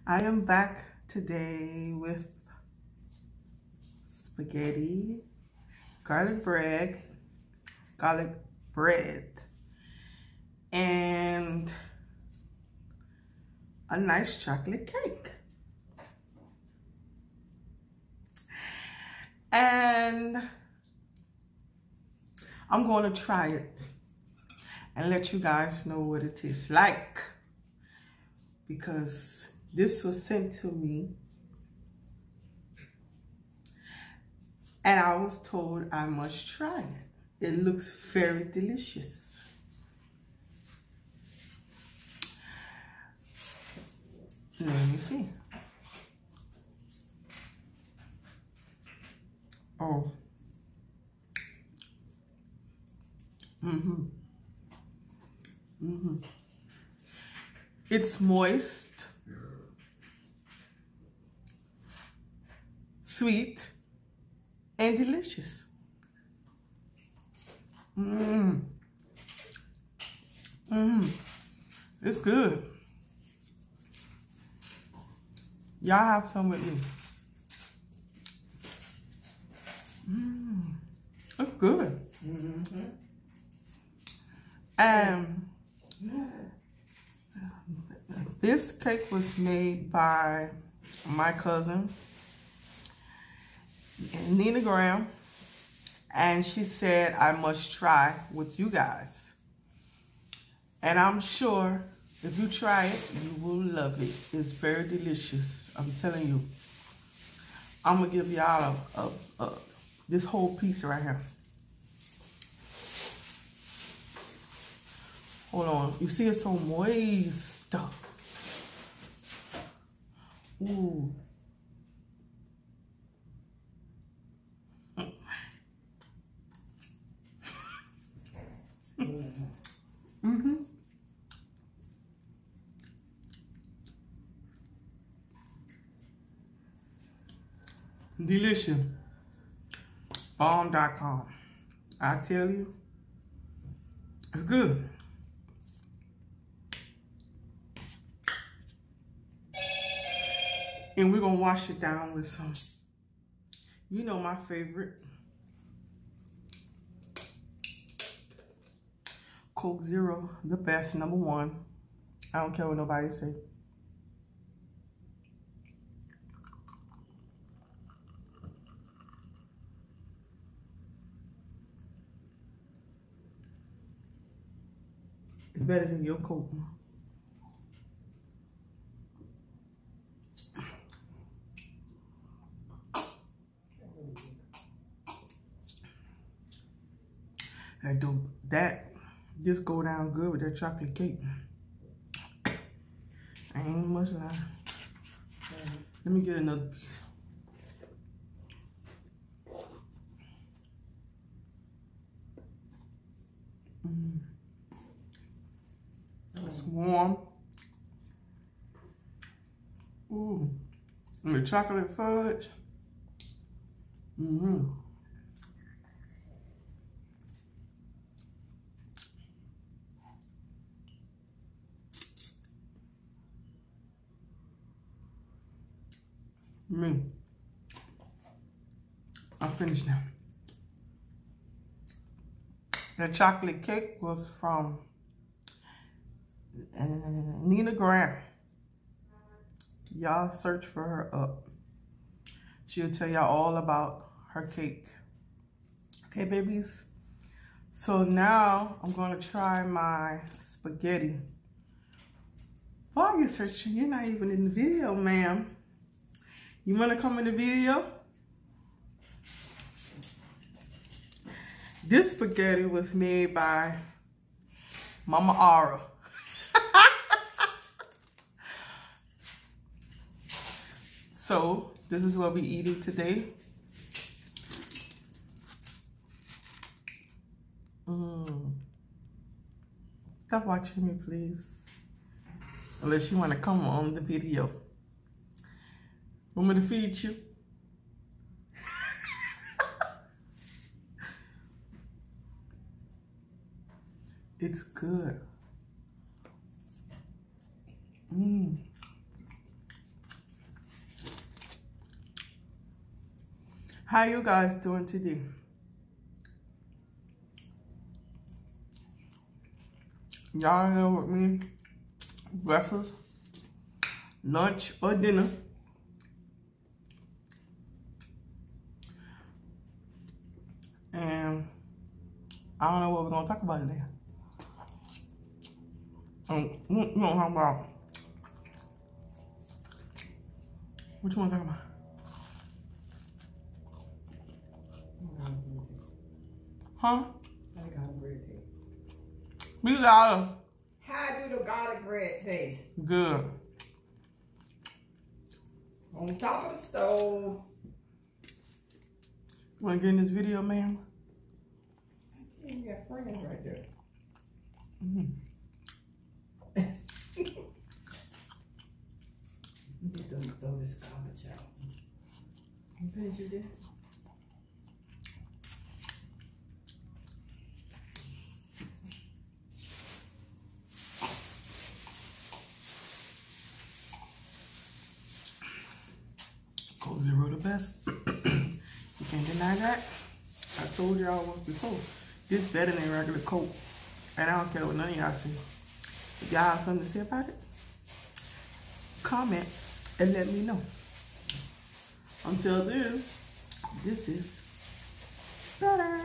I am back today with spaghetti, garlic bread, and a nice chocolate cake. And I'm going to try it and let you guys know what it tastes like, because this was sent to me and I was told I must try it. It looks very delicious. Let me see. Oh. It's moist, sweet, and delicious. It's good. Y'all have some with me. It's good. And this cake was made by my cousin, Nina Graham, and she said I must try with you guys. And I'm sure if you try it, you will love it. It's very delicious. I'm telling you. I'm gonna give y'all this whole piece right here. Hold on. You see it's so moist. Ooh. Delicious. Bomb.com. I tell you, it's good. And we're gonna wash it down with some, you know, my favorite, Coke Zero, the best, #1. I don't care what nobody say. It's better than your Coke. That just go down good with that chocolate cake. Ain't much lie. Let me get another piece. It's warm. Ooh. And the chocolate fudge. I'm finished now. The chocolate cake was from Nina Graham. Y'all search for her up. She'll tell y'all all about her cake. Okay, babies? So now I'm gonna try my spaghetti. While you're searching, you're not even in the video, ma'am. You wanna come in the video? This spaghetti was made by Mama Ara. So this is what we eating today. Stop watching me, please. Unless you want to come on the video. Want me to feed you? It's good. How you guys doing today? Y'all here with me? Breakfast, lunch, or dinner? And I don't know what we're gonna talk about today. We don't talk about. What you wanna talk about? Huh? I got bread taste. We got How do the garlic bread taste? good. On top of the stove. You wanna get in this video, ma'am? You got friends right there. Mm-hmm. Get them to throw this garbage out. You finish your dinner? Coke Zero the best. You can't deny that. I told y'all once before. This better than regular Coke. And I don't care what none of y'all say. If y'all have something to say about it, comment and let me know. Until then, this is better.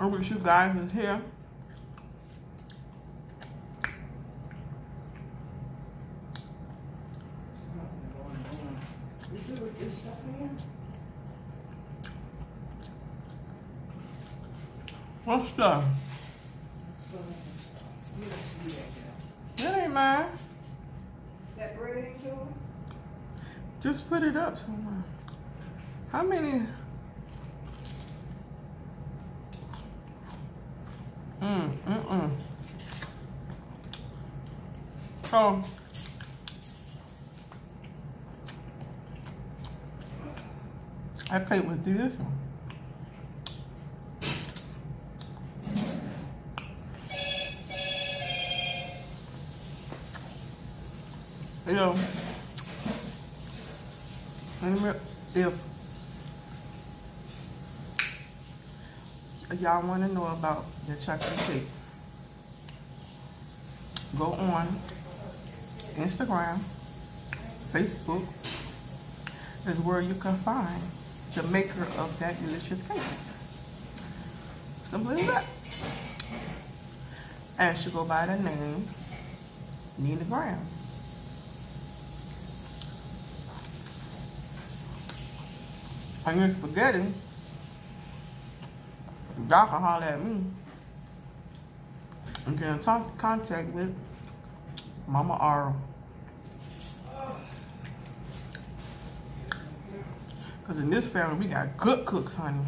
I wish you guys was here. What's that? That ain't mine. That bread ain't yours? Just put it up somewhere. How many? So, I can't wait to do this one. You know, if y'all want to know about the chocolate cake, go on Instagram, Facebook, is where you can find the maker of that delicious cake. Simple as that. And she go by the name Nina Graham. And your spaghetti, y'all can holler at me and get in contact with Mama Ara. Because in this family, we got good cooks, honey.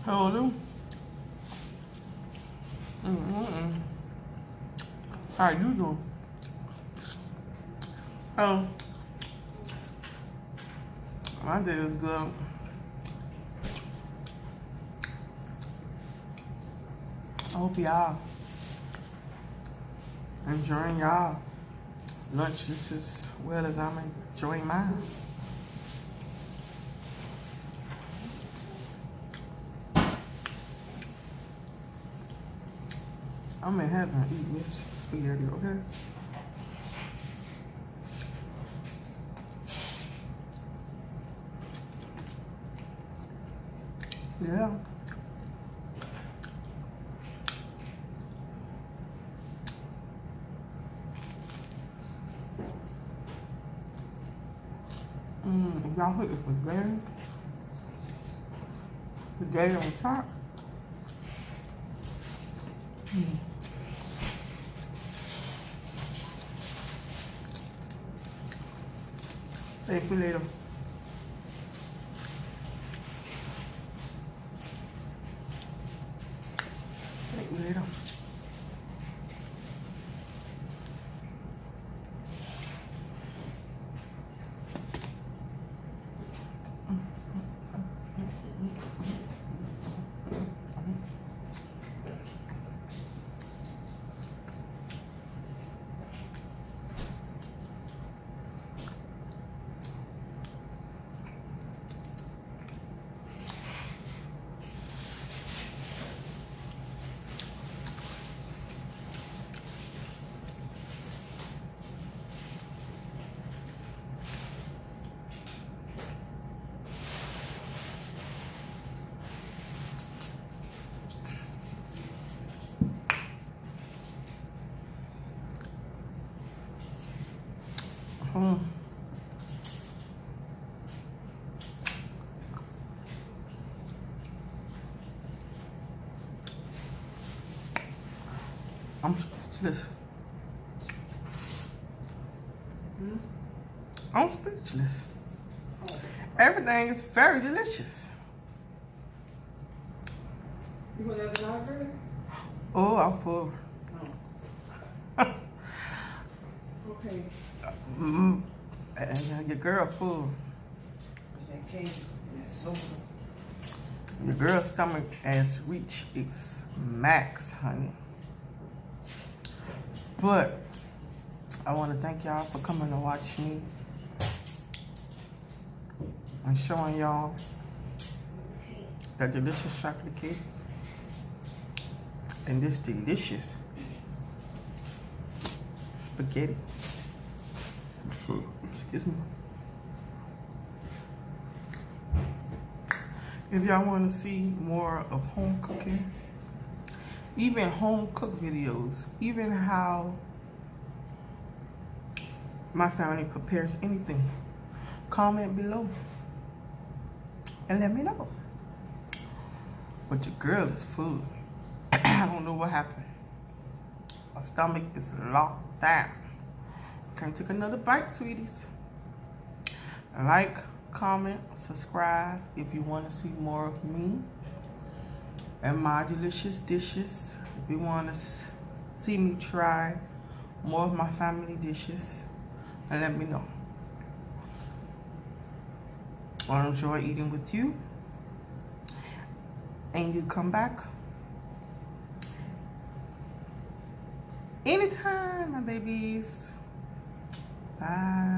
Hello, do. How you doing? Oh, my day is good. I hope y'all enjoying y'all lunch just as well as I'm enjoying mine. I'm in heaven eating this spaghetti, okay? Yeah. Y'all put the spaghetti on top. Thank you later. I'm speechless. I'm speechless. Everything is very delicious. You want that library? Oh, I'm full. Oh. Okay. And your girl full. That cake and that soda. Your girl's stomach has reached its max, honey. But I want to thank y'all for coming to watch me and showing y'all that delicious chocolate cake and this delicious spaghetti. Excuse me. If y'all want to see more of home cooking, even home cook videos, even how my family prepares anything, comment below and let me know. But your girl is full. I don't know what happened. My stomach is locked down. Can't take another bite, sweeties. Like, comment, subscribe if you want to see more of me and my delicious dishes. If you want to see me try more of my family dishes, and let me know. I enjoy eating with you, and you come back anytime, my babies. Bye.